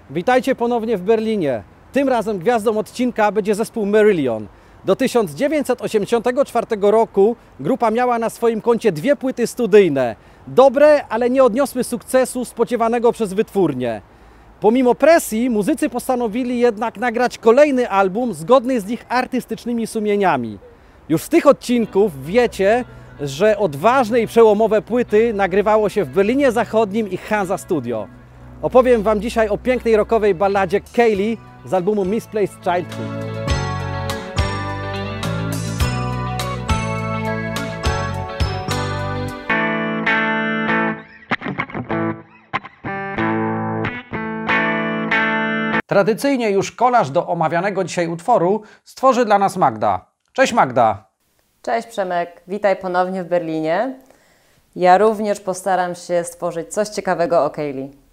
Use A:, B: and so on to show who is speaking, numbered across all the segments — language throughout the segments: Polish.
A: Witajcie ponownie w Berlinie. Tym razem gwiazdą odcinka będzie zespół Marillion. Do 1984 roku grupa miała na swoim koncie 2 płyty studyjne. Dobre, ale nie odniosły sukcesu spodziewanego przez wytwórnię. Pomimo presji, muzycy postanowili jednak nagrać kolejny album zgodny z ich artystycznymi sumieniami. Już z tych odcinków wiecie, że odważne i przełomowe płyty nagrywało się w Berlinie Zachodnim i Hansa Studio. Opowiem Wam dzisiaj o pięknej rockowej balladzie Kaylee z albumu Misplaced Childhood. Tradycyjnie już kolaż do omawianego dzisiaj utworu stworzy dla nas Magda. Cześć Magda!
B: Cześć Przemek, witaj ponownie w Berlinie. Ja również postaram się stworzyć coś ciekawego o Kaylee.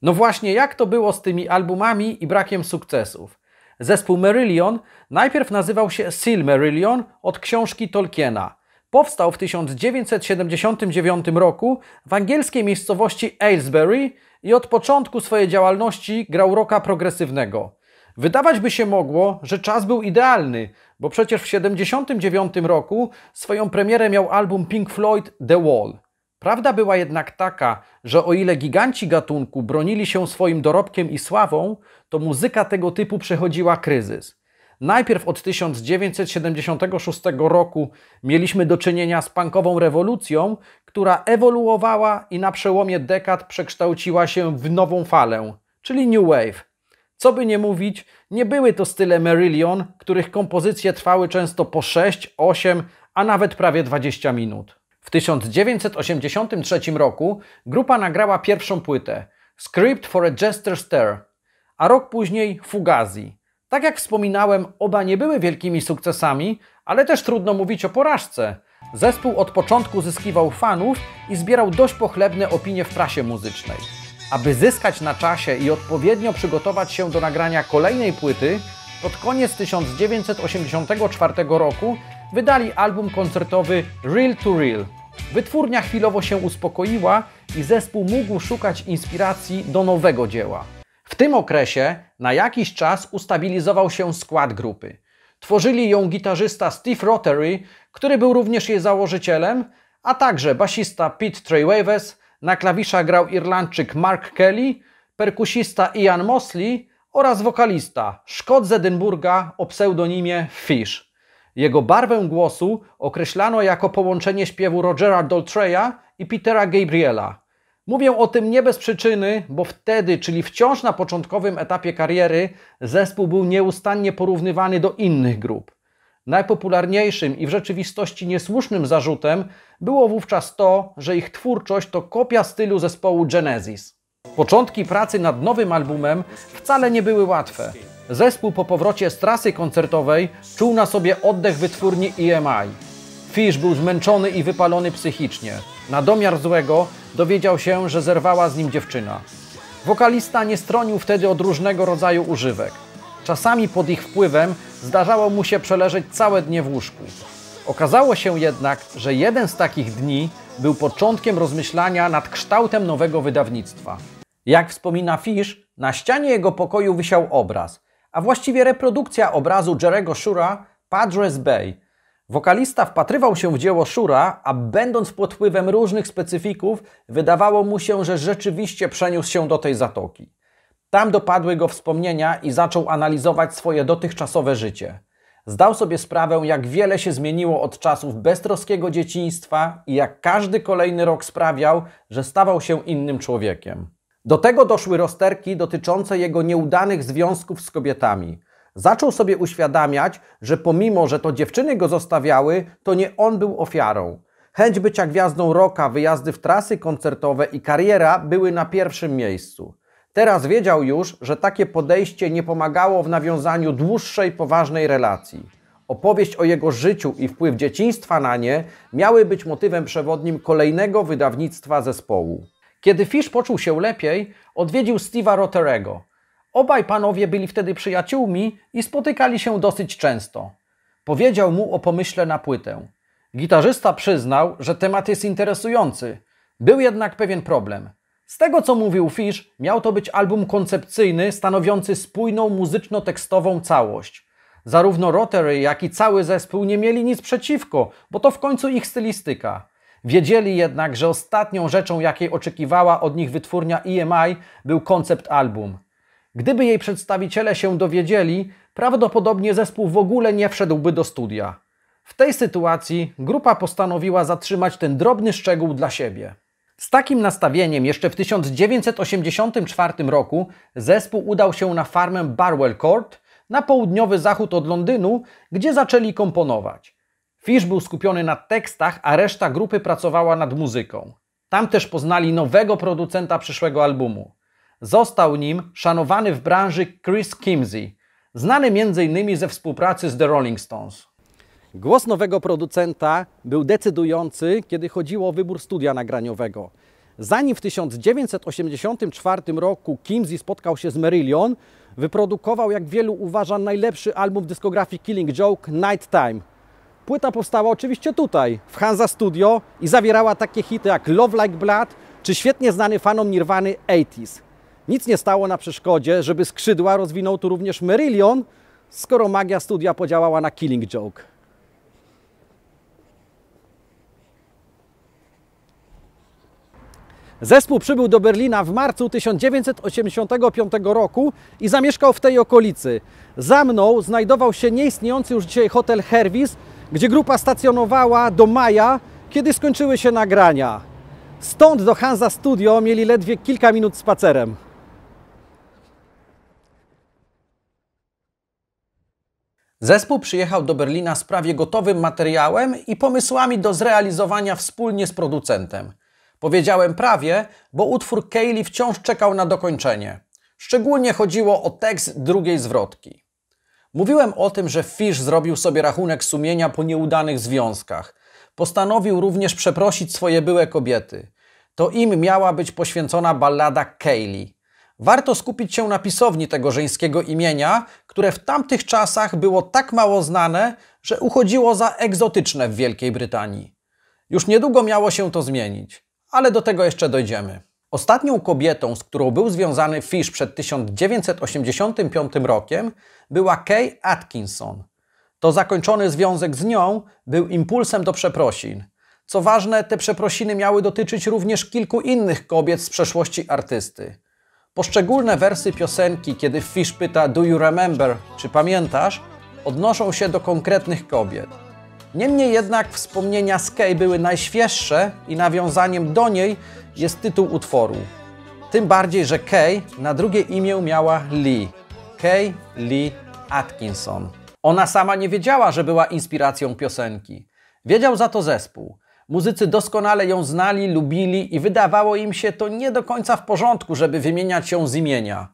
A: No właśnie, jak to było z tymi albumami i brakiem sukcesów? Zespół Marillion najpierw nazywał się Silmarillion od książki Tolkiena. Powstał w 1979 roku w angielskiej miejscowości Aylesbury i od początku swojej działalności grał rocka progresywnego. Wydawać by się mogło, że czas był idealny, bo przecież w 1979 roku swoją premierę miał album Pink Floyd The Wall. Prawda była jednak taka, że o ile giganci gatunku bronili się swoim dorobkiem i sławą, to muzyka tego typu przechodziła kryzys. Najpierw od 1976 roku mieliśmy do czynienia z punkową rewolucją, która ewoluowała i na przełomie dekad przekształciła się w nową falę, czyli New Wave. Co by nie mówić, nie były to style Marillion, których kompozycje trwały często po 6, 8, a nawet prawie 20 minut. W 1983 roku grupa nagrała pierwszą płytę Script for a Jester Stare, a rok później Fugazi. Tak jak wspominałem, oba nie były wielkimi sukcesami, ale też trudno mówić o porażce. Zespół od początku zyskiwał fanów i zbierał dość pochlebne opinie w prasie muzycznej. Aby zyskać na czasie i odpowiednio przygotować się do nagrania kolejnej płyty, pod koniec 1984 roku wydali album koncertowy Real to Real. Wytwórnia chwilowo się uspokoiła i zespół mógł szukać inspiracji do nowego dzieła. W tym okresie na jakiś czas ustabilizował się skład grupy. Tworzyli ją gitarzysta Steve Rothery, który był również jej założycielem, a także basista Pete Trewavas, na klawiszach grał Irlandczyk Mark Kelly, perkusista Ian Mosley oraz wokalista Szkot z Edynburga o pseudonimie Fish. Jego barwę głosu określano jako połączenie śpiewu Rogera Daltrey'a i Petera Gabriela. Mówię o tym nie bez przyczyny, bo wtedy, czyli wciąż na początkowym etapie kariery, zespół był nieustannie porównywany do innych grup. Najpopularniejszym i w rzeczywistości niesłusznym zarzutem było wówczas to, że ich twórczość to kopia stylu zespołu Genesis. Początki pracy nad nowym albumem wcale nie były łatwe. Zespół po powrocie z trasy koncertowej czuł na sobie oddech wytwórni EMI. Fish był zmęczony i wypalony psychicznie. Na domiar złego dowiedział się, że zerwała z nim dziewczyna. Wokalista nie stronił wtedy od różnego rodzaju używek. Czasami pod ich wpływem zdarzało mu się przeleżeć całe dnie w łóżku. Okazało się jednak, że jeden z takich dni był początkiem rozmyślania nad kształtem nowego wydawnictwa. Jak wspomina Fish, na ścianie jego pokoju wisiał obraz, a właściwie reprodukcja obrazu Jerry'ego Shura Padres Bay. Wokalista wpatrywał się w dzieło Shura, a będąc pod wpływem różnych specyfików, wydawało mu się, że rzeczywiście przeniósł się do tej zatoki. Tam dopadły go wspomnienia i zaczął analizować swoje dotychczasowe życie. Zdał sobie sprawę, jak wiele się zmieniło od czasów beztroskiego dzieciństwa i jak każdy kolejny rok sprawiał, że stawał się innym człowiekiem. Do tego doszły rozterki dotyczące jego nieudanych związków z kobietami. Zaczął sobie uświadamiać, że pomimo, że to dziewczyny go zostawiały, to nie on był ofiarą. Chęć bycia gwiazdą rocka, wyjazdy w trasy koncertowe i kariera były na pierwszym miejscu. Teraz wiedział już, że takie podejście nie pomagało w nawiązaniu dłuższej, poważnej relacji. Opowieść o jego życiu i wpływ dzieciństwa na nie miały być motywem przewodnim kolejnego wydawnictwa zespołu. Kiedy Fish poczuł się lepiej, odwiedził Steve'a Rothery'ego. Obaj panowie byli wtedy przyjaciółmi i spotykali się dosyć często. Powiedział mu o pomyśle na płytę. Gitarzysta przyznał, że temat jest interesujący. Był jednak pewien problem. Z tego co mówił Fish, miał to być album koncepcyjny, stanowiący spójną muzyczno-tekstową całość. Zarówno Rotary, jak i cały zespół nie mieli nic przeciwko, bo to w końcu ich stylistyka. Wiedzieli jednak, że ostatnią rzeczą, jakiej oczekiwała od nich wytwórnia EMI, był koncept album. Gdyby jej przedstawiciele się dowiedzieli, prawdopodobnie zespół w ogóle nie wszedłby do studia. W tej sytuacji grupa postanowiła zatrzymać ten drobny szczegół dla siebie. Z takim nastawieniem jeszcze w 1984 roku zespół udał się na farmę Barwell Court na południowy zachód od Londynu, gdzie zaczęli komponować. Fish był skupiony na tekstach, a reszta grupy pracowała nad muzyką. Tam też poznali nowego producenta przyszłego albumu. Został nim szanowany w branży Chris Kimsey, znany m.in. ze współpracy z The Rolling Stones. Głos nowego producenta był decydujący, kiedy chodziło o wybór studia nagraniowego. Zanim w 1984 roku Kimsey spotkał się z Marillion, wyprodukował, jak wielu uważa, najlepszy album w dyskografii Killing Joke, Night Time. Płyta powstała oczywiście tutaj, w Hansa Studio i zawierała takie hity jak Love Like Blood czy świetnie znany fanom Nirwany 80s. Nic nie stało na przeszkodzie, żeby skrzydła rozwinął tu również Marillion, skoro magia studia podziałała na Killing Joke. Zespół przybył do Berlina w marcu 1985 roku i zamieszkał w tej okolicy. Za mną znajdował się nieistniejący już dzisiaj hotel Hervis, gdzie grupa stacjonowała do maja, kiedy skończyły się nagrania. Stąd do Hansa Studio mieli ledwie kilka minut spacerem. Zespół przyjechał do Berlina z prawie gotowym materiałem i pomysłami do zrealizowania wspólnie z producentem. Powiedziałem prawie, bo utwór Kayleigh wciąż czekał na dokończenie. Szczególnie chodziło o tekst drugiej zwrotki. Mówiłem o tym, że Fish zrobił sobie rachunek sumienia po nieudanych związkach. Postanowił również przeprosić swoje byłe kobiety. To im miała być poświęcona ballada Kayleigh. Warto skupić się na pisowni tego żeńskiego imienia, które w tamtych czasach było tak mało znane, że uchodziło za egzotyczne w Wielkiej Brytanii. Już niedługo miało się to zmienić, ale do tego jeszcze dojdziemy. Ostatnią kobietą, z którą był związany Fish przed 1985 rokiem, była Kay Atkinson. To zakończony związek z nią był impulsem do przeprosin. Co ważne, te przeprosiny miały dotyczyć również kilku innych kobiet z przeszłości artysty. Poszczególne wersy piosenki, kiedy Fish pyta "Do you remember?", czy pamiętasz, odnoszą się do konkretnych kobiet. Niemniej jednak wspomnienia z Kay były najświeższe i nawiązaniem do niej jest tytuł utworu. Tym bardziej, że Kay na drugie imię miała Lee. Kayleigh Atkinson. Ona sama nie wiedziała, że była inspiracją piosenki. Wiedział za to zespół. Muzycy doskonale ją znali, lubili i wydawało im się to nie do końca w porządku, żeby wymieniać ją z imienia.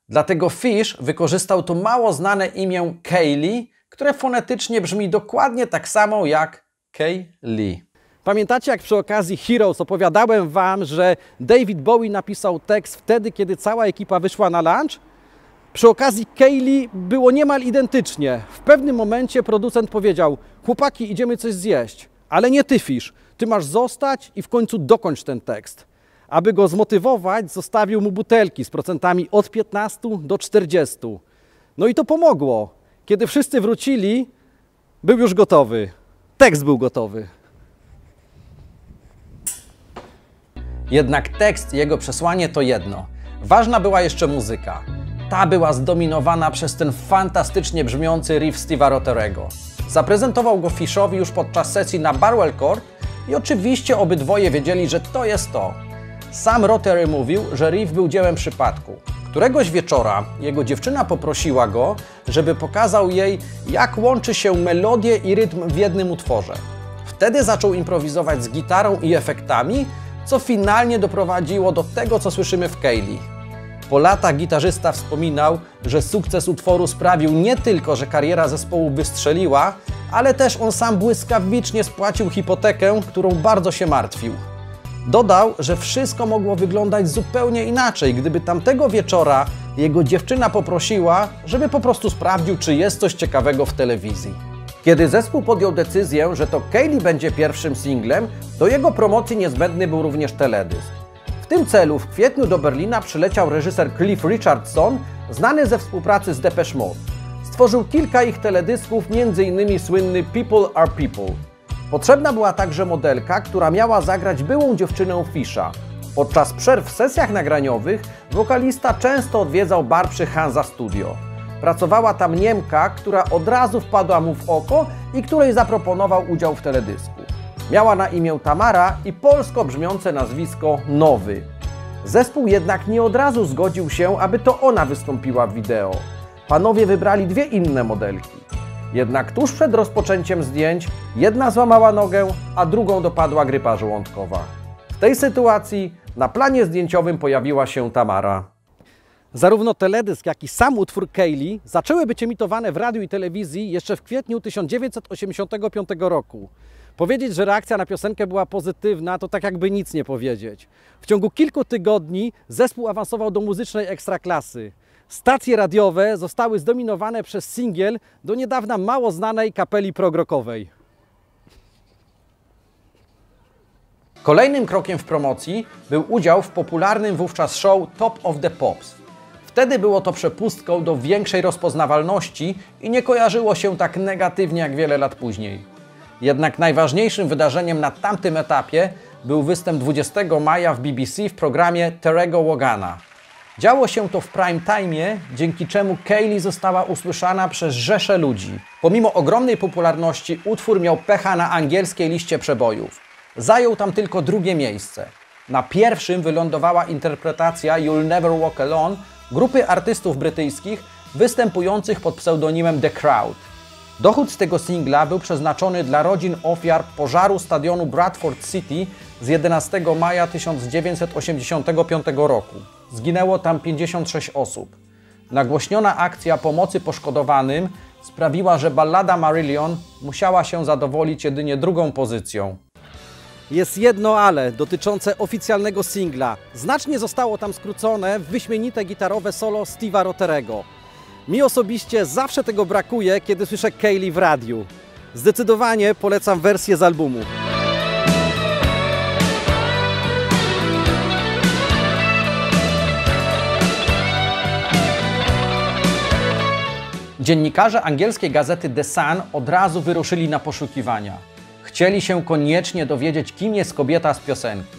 A: Dlatego Fish wykorzystał to mało znane imię Kayleigh, które fonetycznie brzmi dokładnie tak samo jak Kayleigh. Pamiętacie, jak przy okazji Heroes opowiadałem Wam, że David Bowie napisał tekst wtedy, kiedy cała ekipa wyszła na lunch? Przy okazji Kayleigh było niemal identycznie. W pewnym momencie producent powiedział: chłopaki, idziemy coś zjeść, ale nie ty, Fish, ty masz zostać i w końcu dokończ ten tekst. Aby go zmotywować, zostawił mu butelki z procentami od 15 do 40. No i to pomogło. Kiedy wszyscy wrócili, był już gotowy. Tekst był gotowy. Jednak tekst i jego przesłanie to jedno. Ważna była jeszcze muzyka. Ta była zdominowana przez ten fantastycznie brzmiący riff Steve'a Rothery'ego. Zaprezentował go Fishowi już podczas sesji na Barwell Court i oczywiście obydwoje wiedzieli, że to jest to. Sam Rothery mówił, że riff był dziełem przypadku. Któregoś wieczora jego dziewczyna poprosiła go, żeby pokazał jej, jak łączy się melodię i rytm w jednym utworze. Wtedy zaczął improwizować z gitarą i efektami, co finalnie doprowadziło do tego, co słyszymy w Kayleigh. Po latach gitarzysta wspominał, że sukces utworu sprawił nie tylko, że kariera zespołu wystrzeliła, ale też on sam błyskawicznie spłacił hipotekę, którą bardzo się martwił. Dodał, że wszystko mogło wyglądać zupełnie inaczej, gdyby tamtego wieczora jego dziewczyna poprosiła, żeby po prostu sprawdził, czy jest coś ciekawego w telewizji. Kiedy zespół podjął decyzję, że to Kayleigh będzie pierwszym singlem, do jego promocji niezbędny był również teledysk. W tym celu w kwietniu do Berlina przyleciał reżyser Cliff Richardson, znany ze współpracy z Depeche Mode. Stworzył kilka ich teledysków, m.in. słynny People Are People. Potrzebna była także modelka, która miała zagrać byłą dziewczynę Fisha. Podczas przerw w sesjach nagraniowych wokalista często odwiedzał bar przy Hansa Studio. Pracowała tam Niemka, która od razu wpadła mu w oko i której zaproponował udział w teledysku. Miała na imię Tamara i polsko brzmiące nazwisko Nowy. Zespół jednak nie od razu zgodził się, aby to ona wystąpiła w wideo. Panowie wybrali dwie inne modelki. Jednak tuż przed rozpoczęciem zdjęć jedna złamała nogę, a drugą dopadła grypa żołądkowa. W tej sytuacji na planie zdjęciowym pojawiła się Tamara. Zarówno teledysk, jak i sam utwór Kaylee zaczęły być emitowane w radiu i telewizji jeszcze w kwietniu 1985 roku. Powiedzieć, że reakcja na piosenkę była pozytywna, to tak jakby nic nie powiedzieć. W ciągu kilku tygodni zespół awansował do muzycznej ekstraklasy. Stacje radiowe zostały zdominowane przez singiel do niedawna mało znanej kapeli prog-rockowej. Kolejnym krokiem w promocji był udział w popularnym wówczas show Top of the Pops. Wtedy było to przepustką do większej rozpoznawalności i nie kojarzyło się tak negatywnie jak wiele lat później. Jednak najważniejszym wydarzeniem na tamtym etapie był występ 20 maja w BBC w programie Terry'ego Wogana. Działo się to w prime time'ie, dzięki czemu Kaylee została usłyszana przez rzesze ludzi. Pomimo ogromnej popularności utwór miał pecha na angielskiej liście przebojów. Zajął tam tylko drugie miejsce. Na pierwszym wylądowała interpretacja You'll Never Walk Alone grupy artystów brytyjskich występujących pod pseudonimem The Crowd. Dochód z tego singla był przeznaczony dla rodzin ofiar pożaru stadionu Bradford City z 11 maja 1985 roku. Zginęło tam 56 osób. Nagłośniona akcja pomocy poszkodowanym sprawiła, że ballada Marillion musiała się zadowolić jedynie drugą pozycją. Jest jedno ale dotyczące oficjalnego singla. Znacznie zostało tam skrócone w wyśmienite gitarowe solo Steve'a Rotherego. Mi osobiście zawsze tego brakuje, kiedy słyszę Kaylee w radiu. Zdecydowanie polecam wersję z albumu. Dziennikarze angielskiej gazety The Sun od razu wyruszyli na poszukiwania. Chcieli się koniecznie dowiedzieć, kim jest kobieta z piosenki.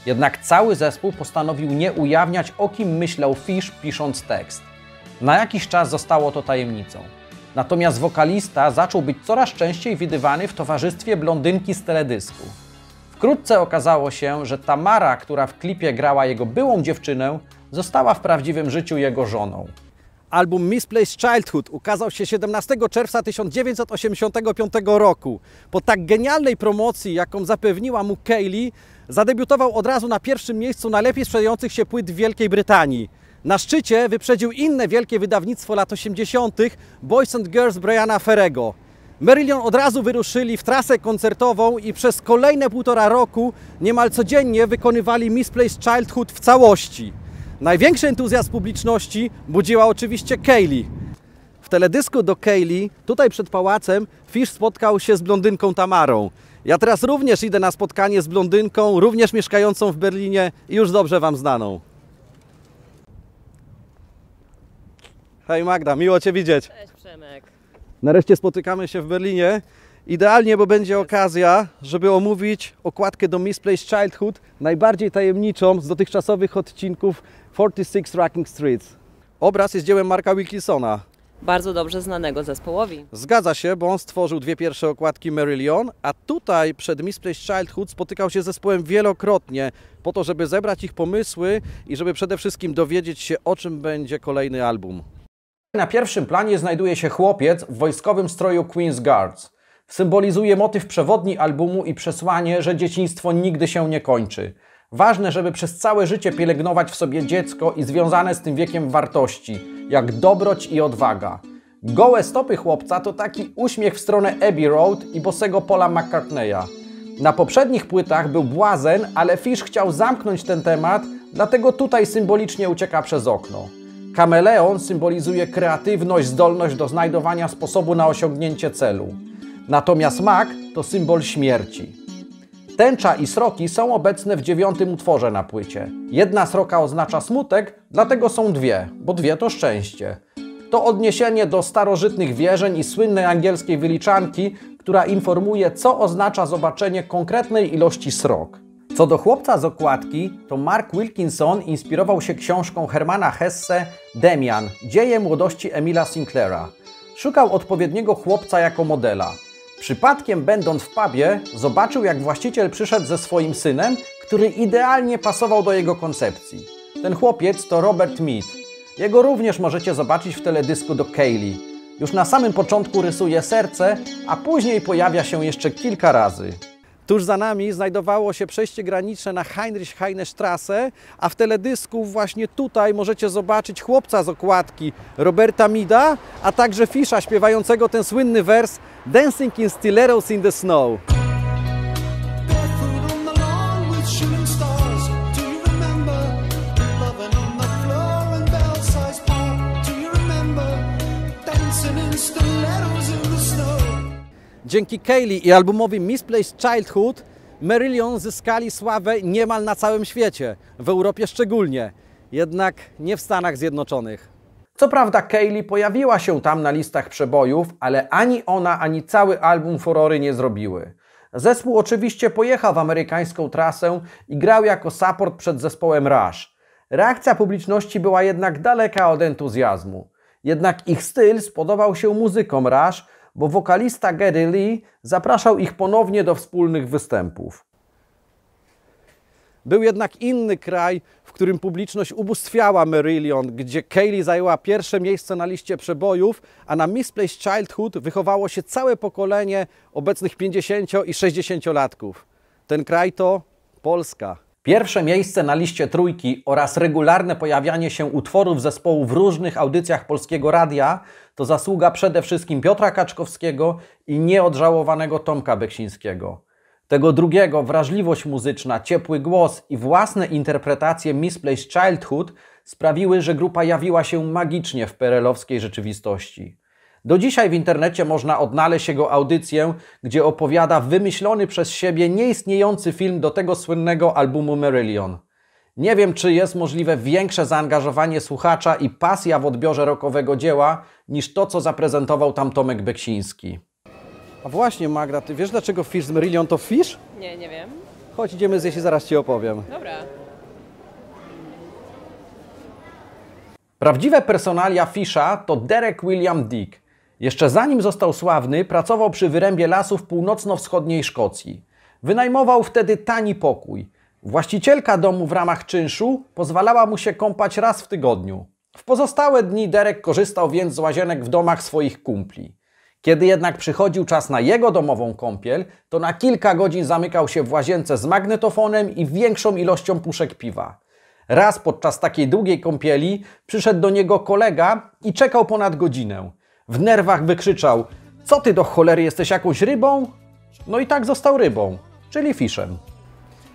A: Jednak cały zespół postanowił nie ujawniać, o kim myślał Fish, pisząc tekst. Na jakiś czas zostało to tajemnicą. Natomiast wokalista zaczął być coraz częściej widywany w towarzystwie blondynki z teledysku. Wkrótce okazało się, że Tamara, która w klipie grała jego byłą dziewczynę, została w prawdziwym życiu jego żoną. Album Misplaced Childhood ukazał się 17 czerwca 1985 roku. Po tak genialnej promocji, jaką zapewniła mu Kaylee, zadebiutował od razu na pierwszym miejscu najlepiej sprzedających się płyt w Wielkiej Brytanii. Na szczycie wyprzedził inne wielkie wydawnictwo lat 80. Boys and Girls Briana Ferrego. Marillion od razu wyruszyli w trasę koncertową i przez kolejne 1,5 roku niemal codziennie wykonywali Misplaced Childhood w całości. Największy entuzjazm publiczności budziła oczywiście Kaylee. W teledysku do Kaylee, tutaj przed pałacem, Fish spotkał się z blondynką Tamarą. Ja teraz również idę na spotkanie z blondynką, również mieszkającą w Berlinie i już dobrze Wam znaną. Hej Magda, miło Cię widzieć.
B: Cześć Przemek.
A: Nareszcie spotykamy się w Berlinie. Idealnie, bo będzie okazja, żeby omówić okładkę do Misplaced Childhood, najbardziej tajemniczą z dotychczasowych odcinków 46 Racking Streets. Obraz jest dziełem Marka Wilkinsona.
B: Bardzo dobrze znanego zespołowi.
A: Zgadza się, bo on stworzył dwie pierwsze okładki Marillion, a tutaj przed Misplaced Childhood spotykał się z zespołem wielokrotnie po to, żeby zebrać ich pomysły i żeby przede wszystkim dowiedzieć się, o czym będzie kolejny album. Na pierwszym planie znajduje się chłopiec w wojskowym stroju Queen's Guards. Symbolizuje motyw przewodni albumu i przesłanie, że dzieciństwo nigdy się nie kończy. Ważne, żeby przez całe życie pielęgnować w sobie dziecko i związane z tym wiekiem wartości, jak dobroć i odwaga. Gołe stopy chłopca to taki uśmiech w stronę Abbey Road i bosego Paula McCartneya. Na poprzednich płytach był błazen, ale Fish chciał zamknąć ten temat, dlatego tutaj symbolicznie ucieka przez okno. Kameleon symbolizuje kreatywność, zdolność do znajdowania sposobu na osiągnięcie celu. Natomiast mak to symbol śmierci. Tęcza i sroki są obecne w 9. utworze na płycie. Jedna sroka oznacza smutek, dlatego są dwie, bo dwie to szczęście. To odniesienie do starożytnych wierzeń i słynnej angielskiej wyliczanki, która informuje, co oznacza zobaczenie konkretnej ilości srok. Co do chłopca z okładki, to Mark Wilkinson inspirował się książką Hermana Hesse Demian – Dzieje młodości Emila Sinclaira. Szukał odpowiedniego chłopca jako modela. Przypadkiem będąc w pubie, zobaczył, jak właściciel przyszedł ze swoim synem, który idealnie pasował do jego koncepcji. Ten chłopiec to Robert Mead. Jego również możecie zobaczyć w teledysku do Kaylee. Już na samym początku rysuje serce, a później pojawia się jeszcze kilka razy. Tuż za nami znajdowało się przejście graniczne na Heinrich-Heine-Straße, a w teledysku właśnie tutaj możecie zobaczyć chłopca z okładki Roberta Meada, a także Fisha śpiewającego ten słynny wers Dancing in Stilettos in the Snow. Dzięki Kaylee i albumowi Misplaced Childhood Marillion zyskali sławę niemal na całym świecie, w Europie szczególnie, jednak nie w Stanach Zjednoczonych. Co prawda Kaylee pojawiła się tam na listach przebojów, ale ani ona, ani cały album furory nie zrobiły. Zespół oczywiście pojechał w amerykańską trasę i grał jako support przed zespołem Rush. Reakcja publiczności była jednak daleka od entuzjazmu. Jednak ich styl spodobał się muzykom Rush, bo wokalista Geddy Lee zapraszał ich ponownie do wspólnych występów. Był jednak inny kraj, w którym publiczność ubóstwiała Marillion, gdzie Kaylee zajęła pierwsze miejsce na liście przebojów, a na Misplaced Childhood wychowało się całe pokolenie obecnych 50- i 60-latków. Ten kraj to Polska. Pierwsze miejsce na liście trójki oraz regularne pojawianie się utworów zespołu w różnych audycjach Polskiego Radia to zasługa przede wszystkim Piotra Kaczkowskiego i nieodżałowanego Tomka Beksińskiego. Tego drugiego wrażliwość muzyczna, ciepły głos i własne interpretacje Misplaced Childhood sprawiły, że grupa jawiła się magicznie w perelowskiej rzeczywistości. Do dzisiaj w internecie można odnaleźć jego audycję, gdzie opowiada wymyślony przez siebie nieistniejący film do tego słynnego albumu Marillion. Nie wiem, czy jest możliwe większe zaangażowanie słuchacza i pasja w odbiorze rockowego dzieła, niż to, co zaprezentował tam Tomek Beksiński. A właśnie, Magda, ty wiesz, dlaczego Fish z Marillion to Fish?
B: Nie wiem.
A: Chodź, idziemy zjeść i zaraz ci opowiem.
B: Dobra.
A: Prawdziwe personalia Fisha to Derek William Dick. Jeszcze zanim został sławny, pracował przy wyrębie lasów północno-wschodniej Szkocji. Wynajmował wtedy tani pokój. Właścicielka domu w ramach czynszu pozwalała mu się kąpać raz w tygodniu. W pozostałe dni Derek korzystał więc z łazienek w domach swoich kumpli. Kiedy jednak przychodził czas na jego domową kąpiel, to na kilka godzin zamykał się w łazience z magnetofonem i większą ilością puszek piwa. Raz podczas takiej długiej kąpieli przyszedł do niego kolega i czekał ponad godzinę. W nerwach wykrzyczał: co ty do cholery, jesteś jakąś rybą? No i tak został rybą, czyli Fishem.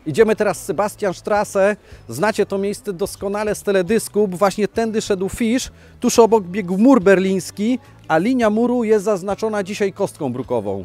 A: Idziemy teraz Sebastianstraße. Znacie to miejsce doskonale z teledysku, bo właśnie tędy szedł Fish. Tuż obok biegł mur berliński, a linia muru jest zaznaczona dzisiaj kostką brukową.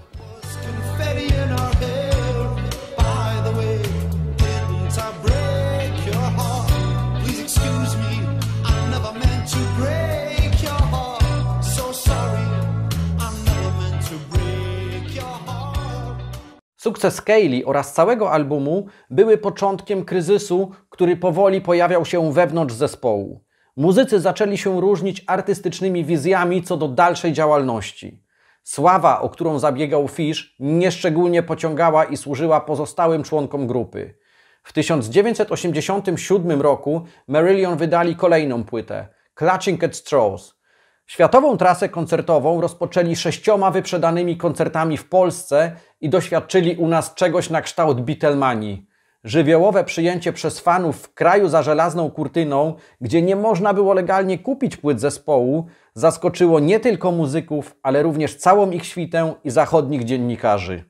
A: Sukces Kaylee oraz całego albumu były początkiem kryzysu, który powoli pojawiał się wewnątrz zespołu. Muzycy zaczęli się różnić artystycznymi wizjami co do dalszej działalności. Sława, o którą zabiegał Fish, nieszczególnie pociągała i służyła pozostałym członkom grupy. W 1987 roku Marillion wydali kolejną płytę – Clutching at Straws. Światową trasę koncertową rozpoczęli 6 wyprzedanymi koncertami w Polsce i doświadczyli u nas czegoś na kształt Beatlemanii. Żywiołowe przyjęcie przez fanów w kraju za żelazną kurtyną, gdzie nie można było legalnie kupić płyt zespołu, zaskoczyło nie tylko muzyków, ale również całą ich świtę i zachodnich dziennikarzy.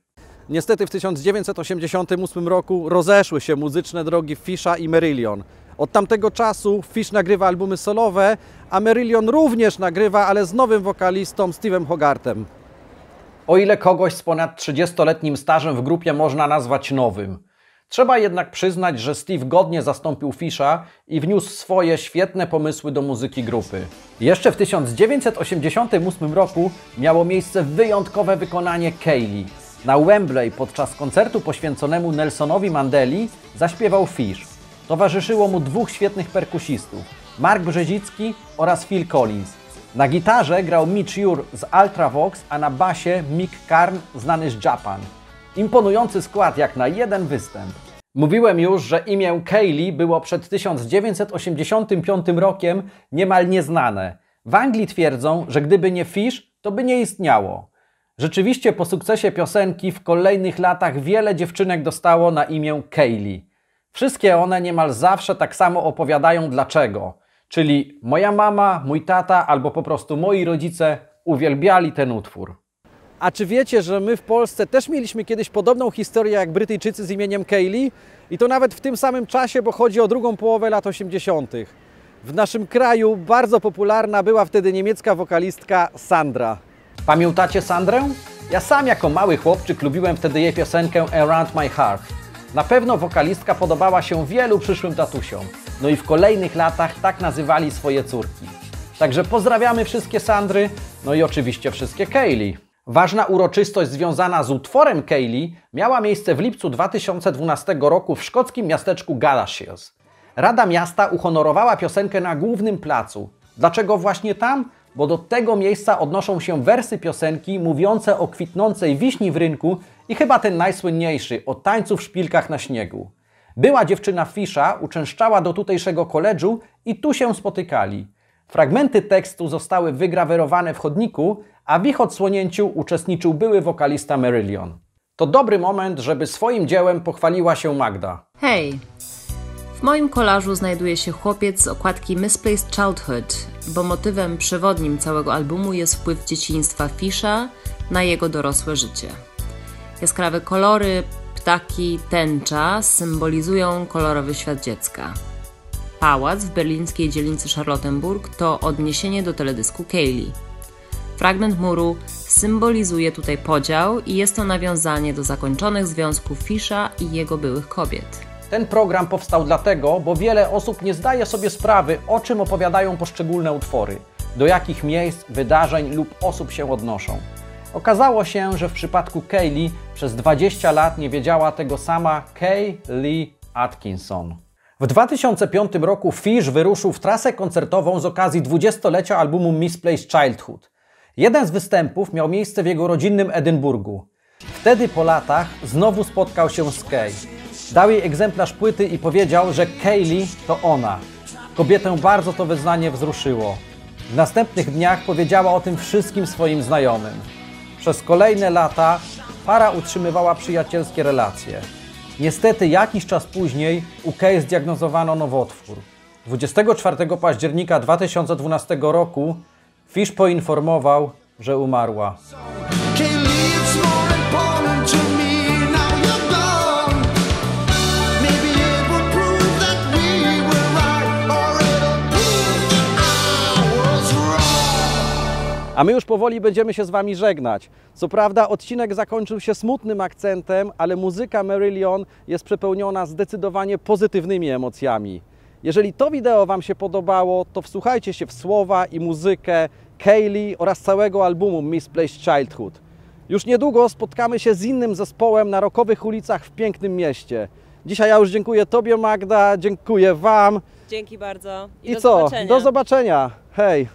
A: Niestety w 1988 roku rozeszły się muzyczne drogi Fisha i Marillion. Od tamtego czasu Fish nagrywa albumy solowe, a Marillion również nagrywa, ale z nowym wokalistą Steve'em Hogartem. O ile kogoś z ponad 30-letnim stażem w grupie można nazwać nowym. Trzeba jednak przyznać, że Steve godnie zastąpił Fisha i wniósł swoje świetne pomysły do muzyki grupy. Jeszcze w 1988 roku miało miejsce wyjątkowe wykonanie Kaylee. Na Wembley podczas koncertu poświęconemu Nelsonowi Mandeli zaśpiewał Fish. Towarzyszyło mu dwóch świetnych perkusistów, Mark Brzezicki oraz Phil Collins. Na gitarze grał Mitch Ure z Ultravox, a na basie Mick Karn znany z Japan. Imponujący skład jak na jeden występ. Mówiłem już, że imię Kaylee było przed 1985 rokiem niemal nieznane. W Anglii twierdzą, że gdyby nie Fish, to by nie istniało. Rzeczywiście po sukcesie piosenki w kolejnych latach wiele dziewczynek dostało na imię Kaylee. Wszystkie one niemal zawsze tak samo opowiadają dlaczego. Czyli moja mama, mój tata albo po prostu moi rodzice uwielbiali ten utwór. A czy wiecie, że my w Polsce też mieliśmy kiedyś podobną historię jak Brytyjczycy z imieniem Kaylee? I to nawet w tym samym czasie, bo chodzi o drugą połowę lat 80. W naszym kraju bardzo popularna była wtedy niemiecka wokalistka Sandra. Pamiętacie Sandrę? Ja sam jako mały chłopczyk lubiłem wtedy jej piosenkę Around My Heart. Na pewno wokalistka podobała się wielu przyszłym tatusiom. No i w kolejnych latach tak nazywali swoje córki. Także pozdrawiamy wszystkie Sandry, no i oczywiście wszystkie Kaylee. Ważna uroczystość związana z utworem Kaylee miała miejsce w lipcu 2012 roku w szkockim miasteczku Galashiels. Rada Miasta uhonorowała piosenkę na głównym placu. Dlaczego właśnie tam? Bo do tego miejsca odnoszą się wersy piosenki mówiące o kwitnącej wiśni w rynku i chyba ten najsłynniejszy, o tańcu w szpilkach na śniegu. Była dziewczyna Fisha uczęszczała do tutejszego koledżu i tu się spotykali. Fragmenty tekstu zostały wygrawerowane w chodniku, a w ich odsłonięciu uczestniczył były wokalista Marillion. To dobry moment, żeby swoim dziełem pochwaliła się Magda.
C: Hej! W moim kolażu znajduje się chłopiec z okładki Misplaced Childhood, bo motywem przewodnim całego albumu jest wpływ dzieciństwa Fisha na jego dorosłe życie. Jaskrawe kolory, ptaki, tęcza symbolizują kolorowy świat dziecka. Pałac w berlińskiej dzielnicy Charlottenburg to odniesienie do teledysku Kaylee. Fragment muru symbolizuje tutaj podział i jest to nawiązanie do zakończonych związków Fisha i jego byłych kobiet.
A: Ten program powstał dlatego, bo wiele osób nie zdaje sobie sprawy, o czym opowiadają poszczególne utwory, do jakich miejsc, wydarzeń lub osób się odnoszą. Okazało się, że w przypadku Kaylee przez 20 lat nie wiedziała tego sama Kay Lee Atkinson. W 2005 roku Fish wyruszył w trasę koncertową z okazji 20-lecia albumu Misplaced Childhood. Jeden z występów miał miejsce w jego rodzinnym Edynburgu. Wtedy po latach znowu spotkał się z Kay. Dał jej egzemplarz płyty i powiedział, że Kaylee to ona. Kobietę bardzo to wyznanie wzruszyło. W następnych dniach powiedziała o tym wszystkim swoim znajomym. Przez kolejne lata para utrzymywała przyjacielskie relacje. Niestety jakiś czas później u Kay zdiagnozowano nowotwór. 24 października 2012 roku Fish poinformował, że umarła. A my już powoli będziemy się z Wami żegnać. Co prawda odcinek zakończył się smutnym akcentem, ale muzyka Marillion jest przepełniona zdecydowanie pozytywnymi emocjami. Jeżeli to wideo Wam się podobało, to wsłuchajcie się w słowa i muzykę Kaylee oraz całego albumu Misplaced Childhood. Już niedługo spotkamy się z innym zespołem na rockowych ulicach w pięknym mieście. Dzisiaj ja już dziękuję Tobie, Magda, dziękuję Wam.
B: Dzięki bardzo
A: I do zobaczenia.
B: zobaczenia.
A: Do zobaczenia. Hej!